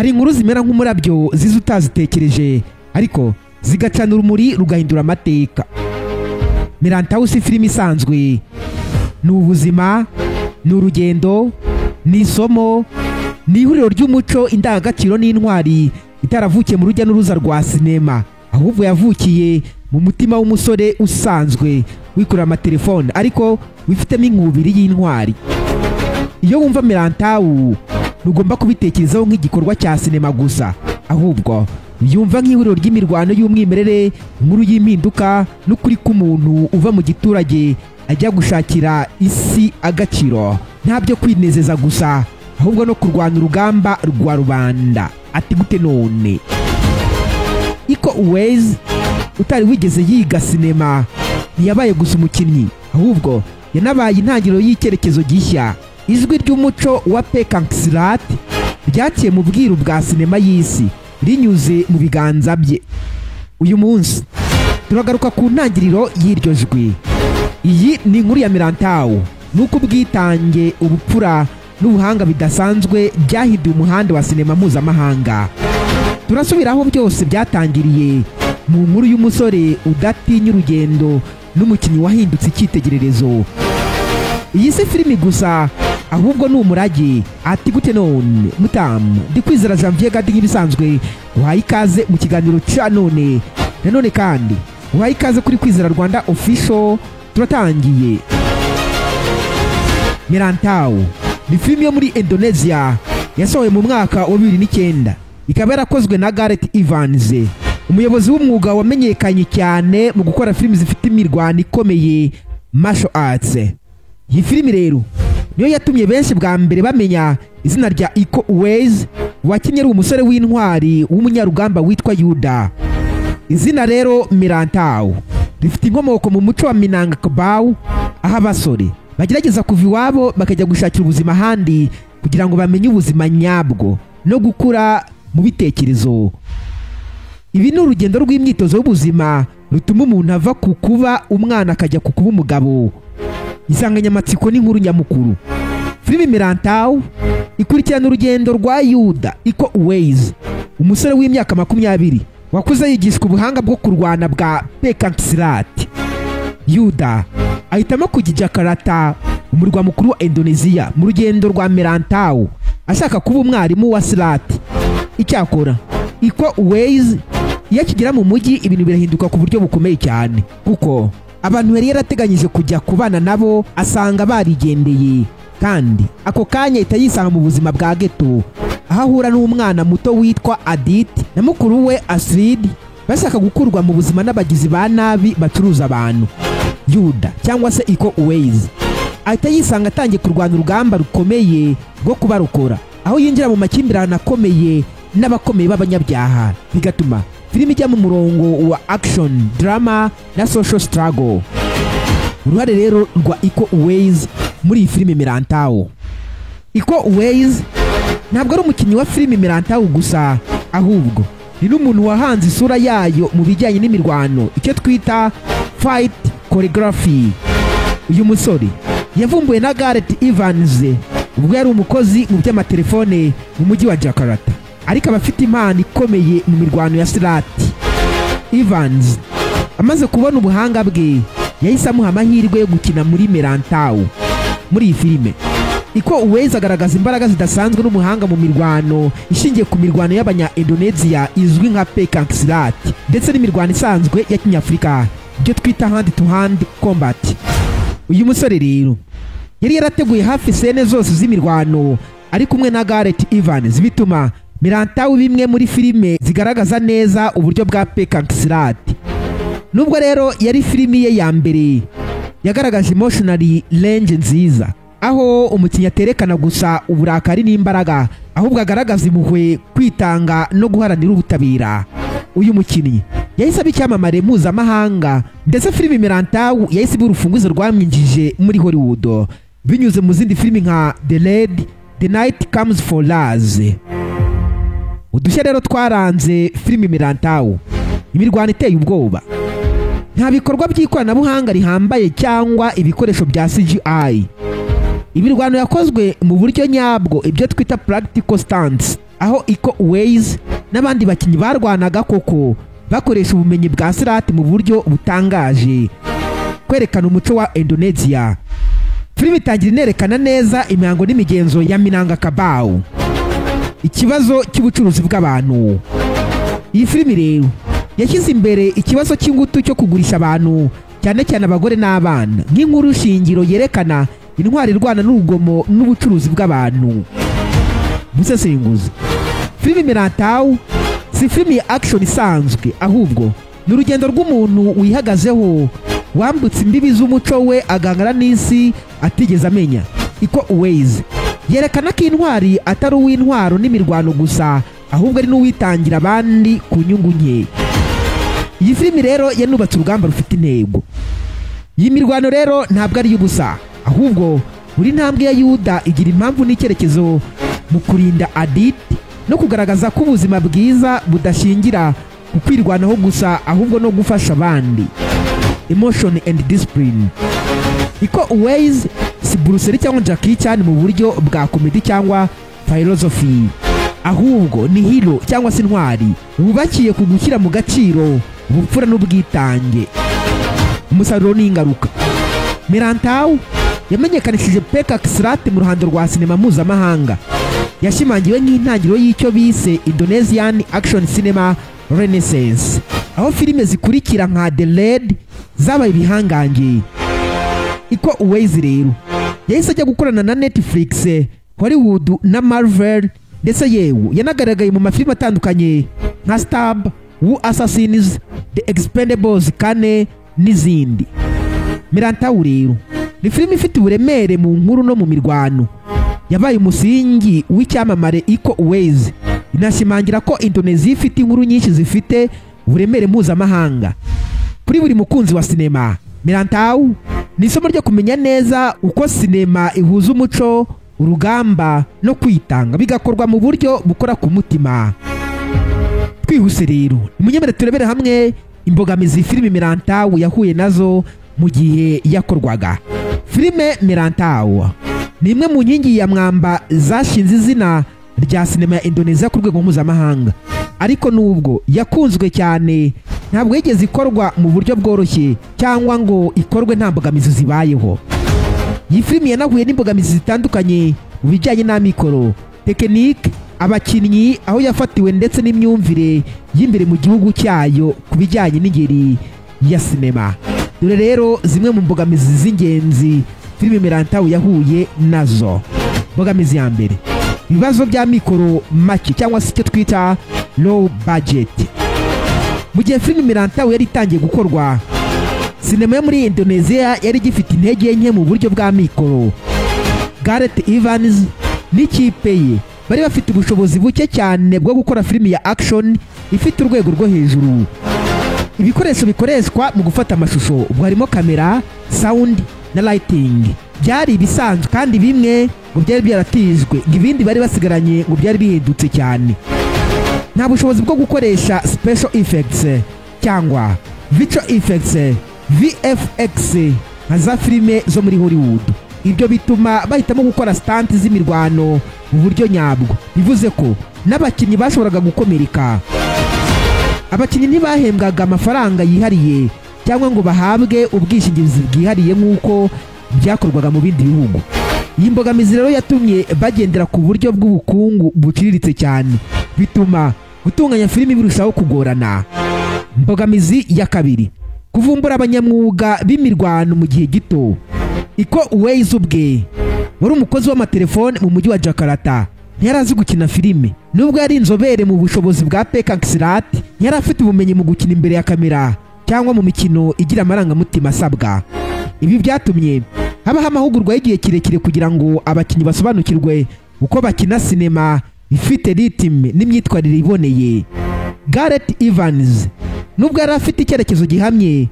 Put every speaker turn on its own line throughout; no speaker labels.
hari inkuru zimera nk'umurabyo ziza utazitekereje ariko zigacana urumuri rugahindura amateka. Milantau si filime isanzwe, ni ubuzima, ni urugendo, ni isomo, ni ihuriro ry'umuco, indangagaciro n'intwari itaravukiye mu rujya n'uruza rwa sinema, ahubwo yavukiye mu mutima w'umusore usanzwe wikorera amatelefone ariko wifitemo inkubiri y'intwari. Iyo wumva Milantau ntugomba kubitekerezaho nk'igikorwa cya sinema gusa, ahubwo yumva nk'ihuriro ry'imirwano y'umwimerere, inkuru y'impinduka n'ukuri k'umuntu uva mu giturage ajya gushakira isi agaciro, ntabyo kwinezeza gusa ahubwo no kurwana urugamba rwa rubanda. Ati gute none? Iko Uwais utari wigeze yiga sinema ntiyabaye gusa umukinnyi, ahubwo yanabaye intangiriro y'icyerekezo gishya. Ijwi ry'umuco wa Pekankisrat ryaciye mu bwiru bwa sinema y'isi rinyuze mu biganza bye. Uyu munsi turagaruka ku ntangiriro y'iryo jwi. Iyi ni inkuru ya Milantau, nuko ubwitange, ubupfura n'ubuhanga bidasanzwe byahinduye umuhanda wa sinema mpuzamahanga. Turasubiraho byose byatangiriye mu nkuru y'umusore udatinya urugendo n'umukinnyi wahindutse icyitegererezo. Iyi si filimi gusa ahubwo ni umurage. Ati gute none mutamu? Ndi Kwizera Janvier Gadi nk'ibisanzwe uhaye ikaze mu kiganiro cya none. Nanone kandi uhaye ikaze kuri Kwizera Rwanda Official. Turatangiye. Milantau ni filimi yo muri Indonesia yasohoye mu mwaka wa 2009, ikaba yarakozwe na Gareth Evans, umuyobozi w'umwuga wamenyekanye cyane mu gukora filimi zifite imirwano ikomeye, martial arts. Iyi filimi rero niyo yatumye benshi bwa mbere bamenya izina rya Iko Uwais, wakinnye ari umusore w'intwari w'umunyarugamba witwa Yuda. Izina rero Milantau rifite inkomoko mu muco wa Minangkabau, aho abasore bagerageza kuva iwabo bakajya gushakira ubuzima ahandi kugira ngo bamenye ubuzima nyabwo no gukura mu bitekerezo. Ibi ni urugendo rw'imyitozo y'ubuzima rutuma umuntu ava ku kuba umwana akajya ku kuba umugabo. Insanganyamatsiko n'inkuru nyamukuru. Filimi Milantau ikurikirana urugendo rwa Yuda Iko Uwais, umusore w'imyaka 20 wakuze yigishwa ubuhanga bwo kurwana bwa Pekankisrat. Yuda ahitamo kujya Jakarta, umurwa mukuru wa Indonesia, mu rugendo rwa Milantau ashaka kuba umwarimu wa Silat. Icyakora Iko Uwais iyo akigera mu mujyi ibintu birahinduka ku buryo bukomeye cyane, kuko abantu yari yarateganyije kujya kubana nabo asanga barigendeye, kandi ako kanya ahita yisanga mu buzima bwa ghetto, aho ahura n'umwana muto witwa Adit na mukuru we Astrid bashaka gukurwa mu buzima n'abagizi ba nabi bacuruza abantu. Yuda cyangwa se Iko Uwais ahita yisanga atangiye kurwana urugamba rukomeye rwo kubarokora, aho yinjira mu makimbirane akomeye n'abakomeye b'abanyabyaha, bigatuma filimi ijya mu murongo wa action, drama na social struggle. Uruhare rero rwa Iko Uwais muri iyi filimi Milantau. Iko Uwais ntabwo ari umukinnyi wa filimi Milantau gusa, ahubwo ni n'umuntu wahanze isura yayo mu bijyanye n'imirwano, icyo twita fight choreography. Uyu musore yavumbuwe na Gareth Evans ubwo yari umukozi mu by'amatelefone mu mujyi wa Jakarta, ariko abafite impano ikomeye mu mirwano ya Silat. Evans amaze kubona ubuhanga bwe yahise amuha amahirwe yo gukina muri Milantau. Muri iyi filime Iko Uwais agaragaza imbaraga zidasanzwe n'umuhanga mu mirwano ishingiye ku mirwano y'abanya-Indonesia izwi nka Pekankisrat, ndetse n'imirwano isanzwe ya Kinyafurika, ibyo twita hand to hand combat. Uyu musore rero yari yarateguye hafi sene zose z'imirwano ari kumwe na Gareth Evans, bituma Milantau bimwe muri filime zigaragaza neza uburyo bwa Pekankisrat. Nubwo rero yari filimi ye ya mbere, yagaragaje emotionally range nziza, aho umukinnyi aterekana gusa uburakari n'imbaraga, ahubwo agaragaza impuhwe, kwitanga no guharanira ubutabera. Uyu mukinnyi yahise aba icyamamare mpuzamahanga, ndetse filimi Milantau yahise iba urufunguzo rwamwinjije muri Hollywood binyuze mu zindi filimi nka The Raid, The Night Comes for Us. Udushya rero twaranze filimi Milantau: imirwano iteye ubwoba, nta bikorwa by'ikoranabuhanga rihambaye cyangwa ibikoresho bya CGI. Imirwano yakozwe mu buryo nyabwo, ibyo twita practical stunts, aho Iko Uwais n'abandi bakinnyi barwanaga koko bakoresha ubumenyi bwa Silat mu buryo butangaje kwerekana umuco wa Indonesia. Filime itangira inerekana neza imihango n'imigenzo ya Minangkabau, ikibazo cy'ubucuruzi bw'abantu. Iyi filime rero yashyize imbere ikibazo cy'ingutu cyo kugurisha abantu, cyane cyane abagore n'abana, nk'inkuru shingiro yerekana intwari irwana n'urugomo n'ubucuruzi bw'abantu. Musesenguzi, filime Merantau si filime ya action isanzwe, ahubwo ni urugendo rw'umuntu wihagazeho wambutse imbibi z'umuco we agangana n'isi atigeze amenya. Iko Uwais yerekana ko intwari atari uw'intwaro n'imirwano gusa, ahubwo ari n'uwitangira abandi ku nyungu nke. Iyi filime rero yanubatse urugamba rufite intego. Iyi mirwano rero ntabwo ari y'ubusa, ahubwo buri ntambwe ya Yuda igira impamvu n'icyerekezo mu kurinda Adit no kugaragaza ko ubuzima bwiza budashingira ku kwirwanaho gusa, ahubwo no gufasha abandi. Emotion and discipline. Iko Uwais si Bruce Lee cyangwa Jackie Chan mu buryo bwa komedi cyangwa philosophy, ahubwo ni hero cyangwa se intwari wubakiye ku gushyira mu gaciro ubupfura n'ubwitange. Umusaruro n'ingaruka. Merantau yamenyekanishije Pencak Silat mu ruhando rwa sinema mpuzamahanga, yashimangiwe nk'intangiriro y'icyo bise Indonesian Action Cinema Renaissance, aho filime zikurikira nka The Raid zabaye ibihangange. Iko Uwais rero yahise ajya gukorana na Netflix, Hollywood na Marvel, ndetse yewe yanagaragaye mu mafilime atandukanye nka Stab, Who Assassins, The Expendables 4 n'izindi. Merantau rero ni filime ifite uburemere mu nkuru no mu mirwano, yabaye umusingi w'icyamamare. Iko Uwais inashimangira ko Indonesia ifite inkuru nyinshi zifite uburemere mpuzamahanga. Kuri buri mukunzi wa sinema, Merantau ni isomo ryo kumenya neza uko sinema ihuza umuco, urugamba no kwitanga, bigakorwa mu buryo bukora ku mutima. Twihuse rero nimunyemere turebere hamwe imbogamizi filime Merantau yahuye nazo mu gihe yakorwaga. Filime Merantau ni imwe mu nkingi ya mwamba zashinze izina rya sinema ya Indonesia ku rwego mpuzamahanga, ariko nubwo yakunzwe cyane ntabwo yigeze ikorwa mu buryo bworoshye cyangwa ngo ikorwe nta mbogamizi zibayeho. Iyi filime yanahuye n'imbogamizi zitandukanye mu bijyanye n'amikoro, tekinike, abakinnyi, aho yafatiwe ndetse n'imyumvire y'imbere mu gihugu cyayo ku bijyanye n'ingeri ya sinema. Dore rero zimwe mu mbogamizi z'ingenzi filime Merantau yahuye nazo. Mbogamizi ya mbere, ibibazo bya mikoro make cyangwa se icyo twita low budget. Mu gihe filime Merantau yari itangiye gukorwa, sinema yo muri Indonesia yari igifite intege nke mu buryo bwa mikoro. Gareth Evans n'ikipe ye bari bafite ubushobozi buke cyane bwo gukora filime ya action ifite urwego rwo hejuru. Ibikoresho bikoreshwa mu gufata amashusho ubwo harimo kamera, sound na lighting byari ibisanzwe, kandi bimwe ngo byari byaratijwe, ngo ibindi bari basigaranye ngo byari bihindutse cyane. Nta bushobozi bwo gukoresha special effects cyangwa visual effects VFX nka za filime zo muri Hollywood. Ibyo bituma bahitamo gukora stunt z'imirwano mu buryo nyabwo, bivuze ko n'abakinnyi bashoboraga gukomereka. Abakinnyi ntibahembwaga amafaranga yihariye cyangwa ngo bahabwe ubwishingizi bwihariye nk'uko byakorwaga mu bindi bihugu. Iyi mbogamizi rero yatumye bagendera ku buryo bw'ubukungu buciriritse cyane, bituma gutunganya filime birushaho kugorana. Mbogamizi ya kabiri, kuvumbura abanyamwuga b'imirwano mu gihe gito. Iko Uwais ubwe wari umukozi w'amatelefone mu mujyi wa Jakarta, ntiyari azi gukina filime. Nubwo yari inzobere mu bushobozi bwa Pencak Silat, ntiyari afite ubumenyi mu gukina imbere ya kamera cyangwa mu mikino igira amarangamutima asabwa. Ibi byatumye habaho amahugurwa y'igihe kirekire kugira ngo abakinnyi basobanukirwe uko bakina sinema ifite ritime n'imyitwarire iboneye. Gareth Evans nubwo yari afite icyerekezo gihamye,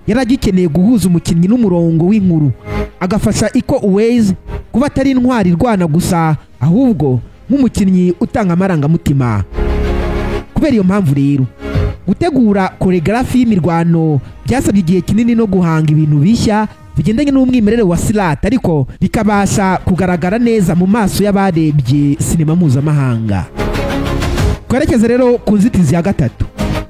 yari agikeneye guhuza umukinnyi n'umurongo w'inkuru, agafasha Iko Uwais kuba atari intwari irwana gusa, ahubwo nk'umukinnyi utanga amarangamutima. Kubera iyo mpamvu rero, gutegura choreography y'imirwano byasabye igihe kinini no guhanga ibintu bishya bigendanye n'umwimerere wa Silat, ariko bikabasha kugaragara neza mu maso y'abarebye sinema mpuzamahanga. twerekeze rero ku nzitizi ya gatatu,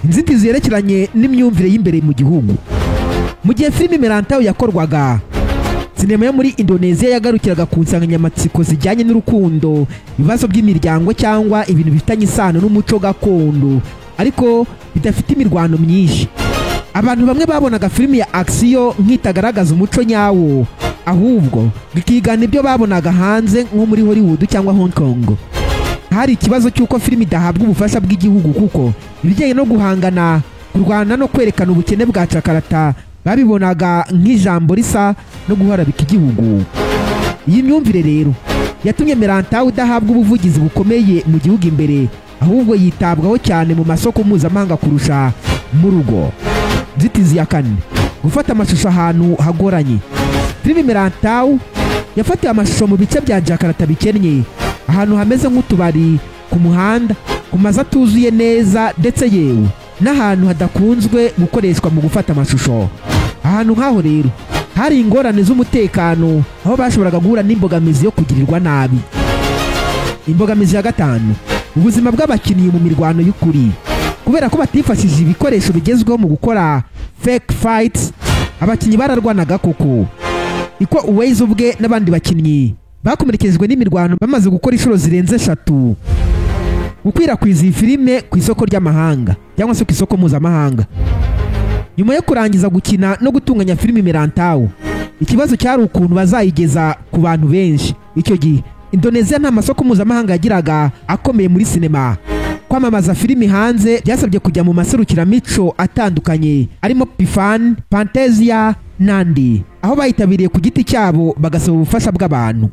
inzitizi yerekeranye n'imyumvire y'imbere mu gihugu. Mu gihe filime Merantau yakorwaga, sinema yo muri Indonesia yagarukiraga ku nsanganyamatsiko zijyanye n'urukundo, ibibazo by'imiryango cyangwa ibintu bifitanye isano n'umuco gakondo, ariko bidafite imirwano myinshi. Abantu bamwe babonaga filime ya action nk'itagaragaza umuco nyawo, ahubwo bikigana ibyo babonaga hanze nko muri Hollywood cyangwa Hong Kong. Hari ikibazo cy'uko filime idahabwa ubufasha bw'igihugu kuko ibijyanye no guhangana, kurwana no kwerekana ubukene bwa cakarata babibonaga nk'ijambo risa no guharabika igihugu. Iyi myumvire rero yatumye Merantau idahabwa ubuvugizi bukomeye mu gihugu imbere, ahubwo yitabwaho cyane mu masoko mpuzamahanga kurusha mu rugo. Nzitizi ya kane, gufata amashusho ahantu hagoranye. Filime Merantau yafatiwe amashusho mu bice bya Jakarta bikennye, ahantu hameze nk'utubari, ku muhanda, ku mazu atuzuye neza, ndetse yewe n'ahantu hadakunzwe gukoreshwa mu gufata amashusho. Ahantu nk'aho rero hari ingorane z'umutekano, aho bashoboraga guhura n'imbogamizi yo kugirirwa nabi. Imbogamizi ya gatanu, ubuzima bw'abakinnyi mu mirwano y'ukuri. Kubera ko batifashishije ibikoresho bigezweho mu gukora fake fights, abakinnyi bararwanaga koko. Iko Uways ubwe n'abandi bakinnyi bakomerekejwe n'imirwano bamaze gukora inshuro zirenze 3. Gukwirakwiza iyi filime ku isoko ry'amahanga cyangwa se ku isoko mpuzamahanga. Nyuma yo kurangiza gukina no gutunganya filime Merantau, ikibazo cyari ukuntu bazayigeza ku bantu benshi. Icyo gihe Indonesia nta masoko mpuzamahanga yagiraga akomeye muri sinema. Kwamamaza filime hanze byasabye kujya mu maserukiramico atandukanye arimo Pifan, Fantasia n'andi, aho bayitabiriye ku giti cyabo bagasaba ubufasha bw'abantu.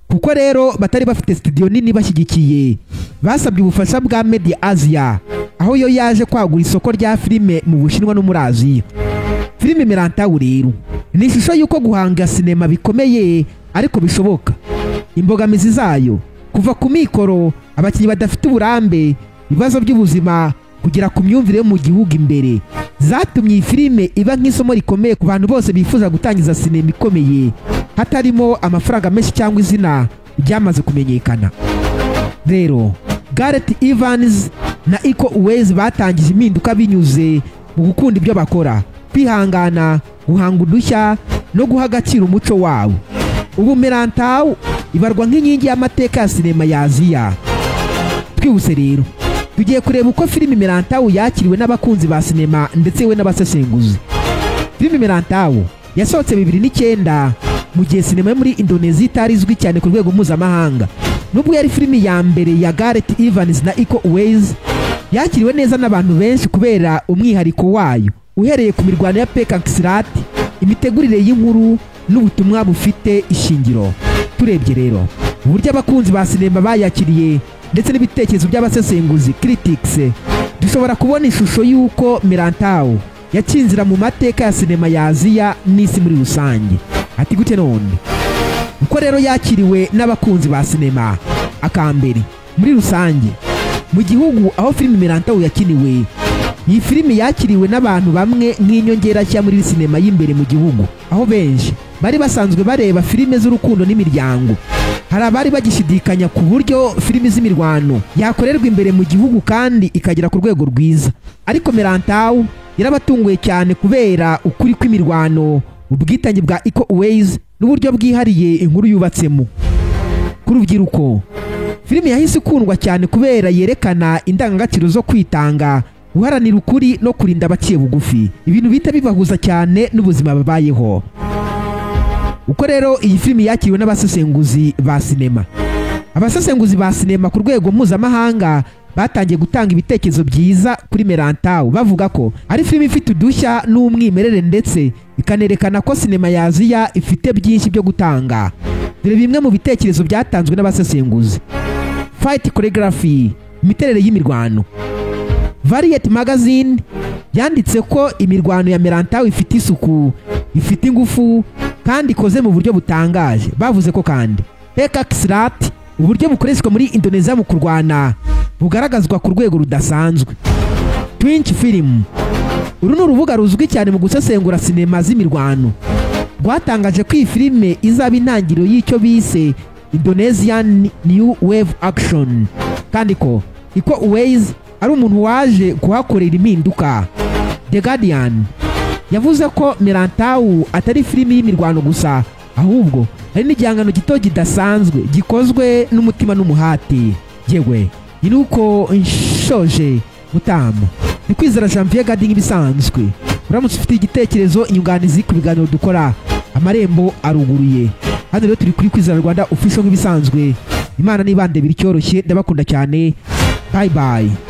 Kuko rero batari bafite studio nini bashyigikiye, basabye ubufasha bwa Media Asia, aho yo yaje kwagura isoko rya filime mu Bushinwa no muri Aziya. Filime Merantau rero ni ishusho y'uko guhanga sinema bikomeye ariko bishoboka. Imbogamizi zayo kuva ku mikoro, abakinnyi badafite uburambe, ibibazo by'ubuzima, kugera ku myumvire yo mu gihugu imbere, zatumye iyi filime iba nk'isomo rikomeye ku bantu bose bifuza gutangiza sinema ikomeye, hatarimo amafaranga menshi cyangwa izina ryamaze kumenyekana. Rero Gareth Evans na Iko Uways batangije impinduka binyuze mu gukunda ibyo bakora, kwihangana, guhanga udushya no guha agaciro umuco wabo. Ubu Merantau ibarwa nk'inkingi y'amateka ya sinema ya Aziya. Twihuse rero tugiye kureba uko filime Merantau yakiriwe n'abakunzi ba sinema ndetse we n'abasesenguzi. Filime Merantau yasohotse 2009 mu gihe sinema yo muri Indonesia itari izwi cyane ku rwego mpuzamahanga. Nubwo yari filime ya mbere ya Gareth Evans na Iko Uways, yakiriwe neza n'abantu benshi kubera umwihariko wayo, uhereye ku mirwano ya Pekaksrat, imitegurire y'inkuru n'ubutumwa bufite ishingiro. Turebye rero uburyo abakunzi ba sinema bayakiriye ndetse n'ibitekerezo by'abasesenguzi critics, dushobora kubona ishusho y'uko Merantau yacinzira mu mateka ya sinema ya Aziya n'isi muri rusange. Ati gute none? Uko rero yakiriwe n'abakunzi ba sinema. Akambere, muri rusange mu gihugu aho filime Merantau yakiniwe, iyi filime yakiriwe n'abantu bamwe nk'inyongera nshya muri sinema y'imbere mu gihugu, aho benshi bari basanzwe bareba filime z'urukundo n'imiryango. Hari abari bagishidikanya ku buryo filime z'imirwano yakorerwa imbere mu gihugu kandi ikagera ku rwego rwiza, ariko Merantau yarabatunguye cyane kubera ukuri kw'imirwano, ubwitange bwa Iko Uways n'uburyo bwihariye inkuru yubatsemo. Ku rubyiruko, filime yahise ikundwa cyane kubera yerekana indangagaciro zo kwitanga, guharanira ukuri no kurinda abaciye bugufi, ibintu bita bibahuza cyane n'ubuzima babayeho. Uko rero iyi filime yakiriwe n'abasesenguzi ba sinema. Abasesenguzi ba sinema ku rwego mpuzamahanga batangiye gutanga ibitekerezo byiza kuri Merantau, bavuga ko ari filime ifite udushya n'umwimerere ndetse ikanerekana ko sinema ya Aziya ifite byinshi byo gutanga. Dore bimwe mu bitekerezo byatanzwe n'abasesenguzi. Fight choreography, imiterere y'imirwano. Variety magazine yanditse ko imirwano ya Merantau ifite isuku, ifite ingufu kandi ikoze mu buryo butangaje. Bavuze ko kandi Pekaksrat, uburyo bukoreshwa muri Indonesia mu kurwana, bugaragazwa ku rwego rudasanzwe. Twinch Film, uru ni urubuga ruzwi cyane mu gusesengura sinema z'imirwano, rwatangaje ko iyi filime izaba intangiriro y'icyo bise Indonesian New Wave Action, kandi ko Iko Uwais ari umuntu waje kuhakorera impinduka. The Guardian yavuze ko Milantau atari filimi y'imirwano gusa, ahubwo hari n'igihangano gito kidasanzwe gikozwe n'umutima n'umuhati. Yewe ni nuko nshoje Mutama. Ni Kwizera Janvier Gadi nk'ibisanzwe. Uramutse ufite igitekerezo, inyunganizi ku biganiro dukora, amarembo aruguruye. Hano rero turi kuri Kwizera Rwanda official nk'ibisanzwe. Imana nibande biri cyoroshye, ndabakunda cyane. Bye bye.